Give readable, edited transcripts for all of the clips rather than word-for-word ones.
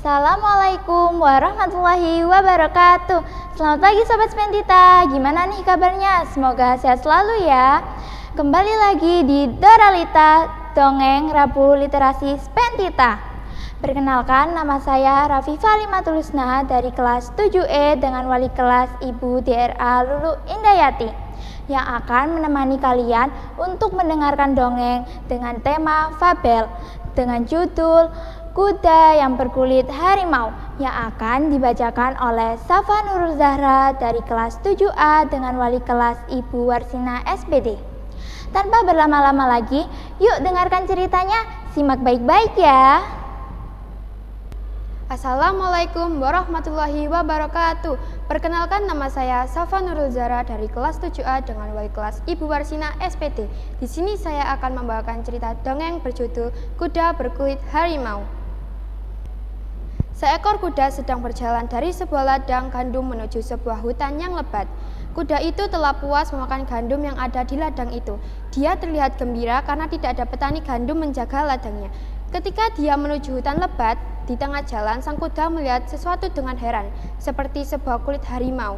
Assalamualaikum warahmatullahi wabarakatuh. Selamat pagi Sobat Spendita, gimana nih kabarnya? Semoga sehat selalu ya. Kembali lagi di Doralita, Dongeng Rabu Literasi Spendita. Perkenalkan, nama saya Rafifah Limatul Husna dari kelas 7E dengan wali kelas Ibu DRA Lulu Indayati yang akan menemani kalian untuk mendengarkan dongeng dengan tema fabel dengan judul Kuda yang Berkulit Harimau yang akan dibacakan oleh Safa Nurul Zahra dari kelas 7A dengan wali kelas Ibu Warsina SPD. Tanpa berlama-lama lagi, yuk dengarkan ceritanya, simak baik-baik ya. Assalamualaikum warahmatullahi wabarakatuh. Perkenalkan, nama saya Safa Nurul Zahra dari kelas 7A dengan wali kelas Ibu Warsina SPD. Di sini saya akan membawakan cerita dongeng berjudul Kuda Berkulit Harimau. Seekor kuda sedang berjalan dari sebuah ladang gandum menuju sebuah hutan yang lebat. Kuda itu telah puas memakan gandum yang ada di ladang itu. Dia terlihat gembira karena tidak ada petani gandum menjaga ladangnya. Ketika dia menuju hutan lebat, di tengah jalan sang kuda melihat sesuatu dengan heran, seperti sebuah kulit harimau.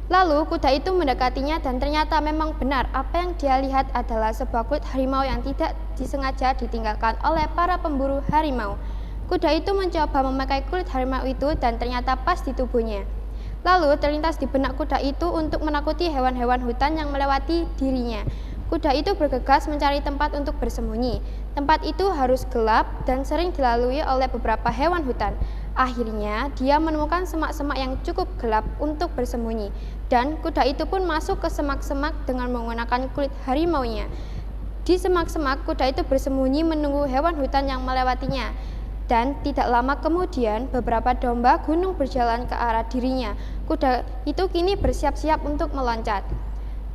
Lalu kuda itu mendekatinya dan ternyata memang benar apa yang dia lihat adalah sebuah kulit harimau yang tidak disengaja ditinggalkan oleh para pemburu harimau. Kuda itu mencoba memakai kulit harimau itu dan ternyata pas di tubuhnya. Lalu terlintas di benak kuda itu untuk menakuti hewan-hewan hutan yang melewati dirinya. Kuda itu bergegas mencari tempat untuk bersembunyi. Tempat itu harus gelap dan sering dilalui oleh beberapa hewan hutan. Akhirnya, dia menemukan semak-semak yang cukup gelap untuk bersembunyi. Dan kuda itu pun masuk ke semak-semak dengan menggunakan kulit harimaunya. Di semak-semak, kuda itu bersembunyi menunggu hewan hutan yang melewatinya. Dan tidak lama kemudian, beberapa domba gunung berjalan ke arah dirinya. Kuda itu kini bersiap-siap untuk meloncat.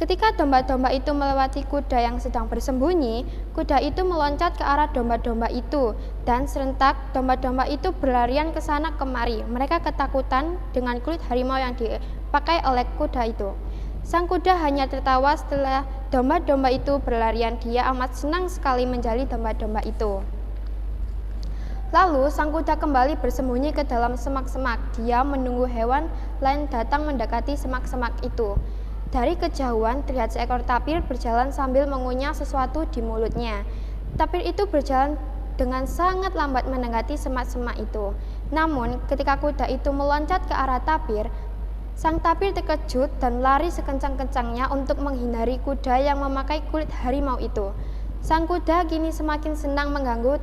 Ketika domba-domba itu melewati kuda yang sedang bersembunyi, kuda itu meloncat ke arah domba-domba itu, dan serentak domba-domba itu berlarian ke sana kemari. Mereka ketakutan dengan kulit harimau yang dipakai oleh kuda itu. Sang kuda hanya tertawa setelah domba-domba itu berlarian. Dia amat senang sekali menjali domba-domba itu. Lalu sang kuda kembali bersembunyi ke dalam semak-semak. Dia menunggu hewan lain datang mendekati semak-semak itu. Dari kejauhan terlihat seekor tapir berjalan sambil mengunyah sesuatu di mulutnya. Tapir itu berjalan dengan sangat lambat mendekati semak-semak itu. Namun ketika kuda itu meloncat ke arah tapir, sang tapir terkejut dan lari sekencang-kencangnya untuk menghindari kuda yang memakai kulit harimau itu. Sang kuda kini semakin senang mengganggu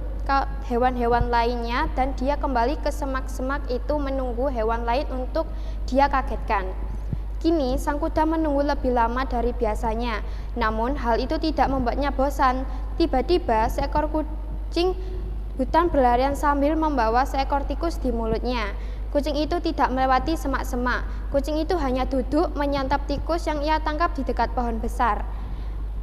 hewan-hewan lainnya dan dia kembali ke semak-semak itu menunggu hewan lain untuk dia kagetkan. Kini sang kuda menunggu lebih lama dari biasanya, namun hal itu tidak membuatnya bosan. Tiba-tiba seekor kucing hutan berlarian sambil membawa seekor tikus di mulutnya. Kucing itu tidak melewati semak-semak. Kucing itu hanya duduk menyantap tikus yang ia tangkap di dekat pohon besar.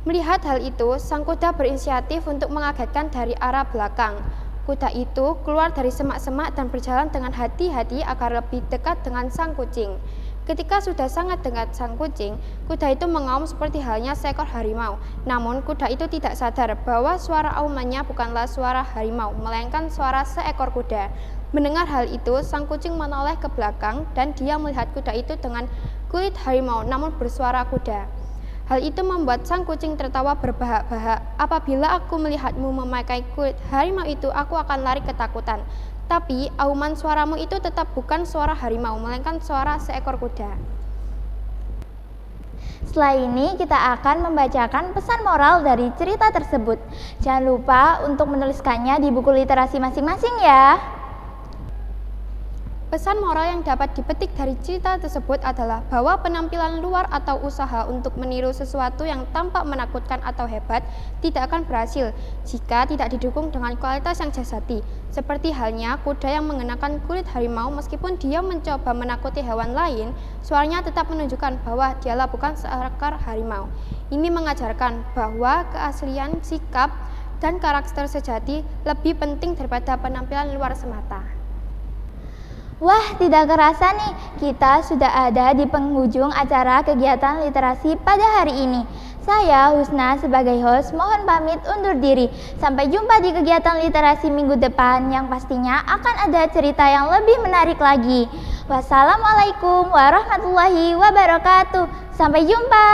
Melihat hal itu, sang kuda berinisiatif untuk mengagetkan dari arah belakang. Kuda itu keluar dari semak-semak dan berjalan dengan hati-hati agar lebih dekat dengan sang kucing. Ketika sudah sangat dekat sang kucing, kuda itu mengaum seperti halnya seekor harimau. Namun kuda itu tidak sadar bahwa suara aumannya bukanlah suara harimau, melainkan suara seekor kuda. Mendengar hal itu, sang kucing menoleh ke belakang dan dia melihat kuda itu dengan kulit harimau namun bersuara kuda. Hal itu membuat sang kucing tertawa berbahak-bahak. Apabila aku melihatmu memakai kulit harimau itu, aku akan lari ketakutan. Tapi auman suaramu itu tetap bukan suara harimau, melainkan suara seekor kuda. Setelah ini kita akan membacakan pesan moral dari cerita tersebut. Jangan lupa untuk menuliskannya di buku literasi masing-masing ya. Pesan moral yang dapat dipetik dari cerita tersebut adalah bahwa penampilan luar atau usaha untuk meniru sesuatu yang tampak menakutkan atau hebat tidak akan berhasil jika tidak didukung dengan kualitas yang jasadi. Seperti halnya kuda yang mengenakan kulit harimau, meskipun dia mencoba menakuti hewan lain, suaranya tetap menunjukkan bahwa dialah bukan seekor harimau. Ini mengajarkan bahwa keaslian sikap dan karakter sejati lebih penting daripada penampilan luar semata. Wah, tidak kerasa nih, kita sudah ada di penghujung acara kegiatan literasi pada hari ini. Saya Husna sebagai host mohon pamit undur diri. Sampai jumpa di kegiatan literasi minggu depan yang pastinya akan ada cerita yang lebih menarik lagi. Wassalamualaikum warahmatullahi wabarakatuh. Sampai jumpa.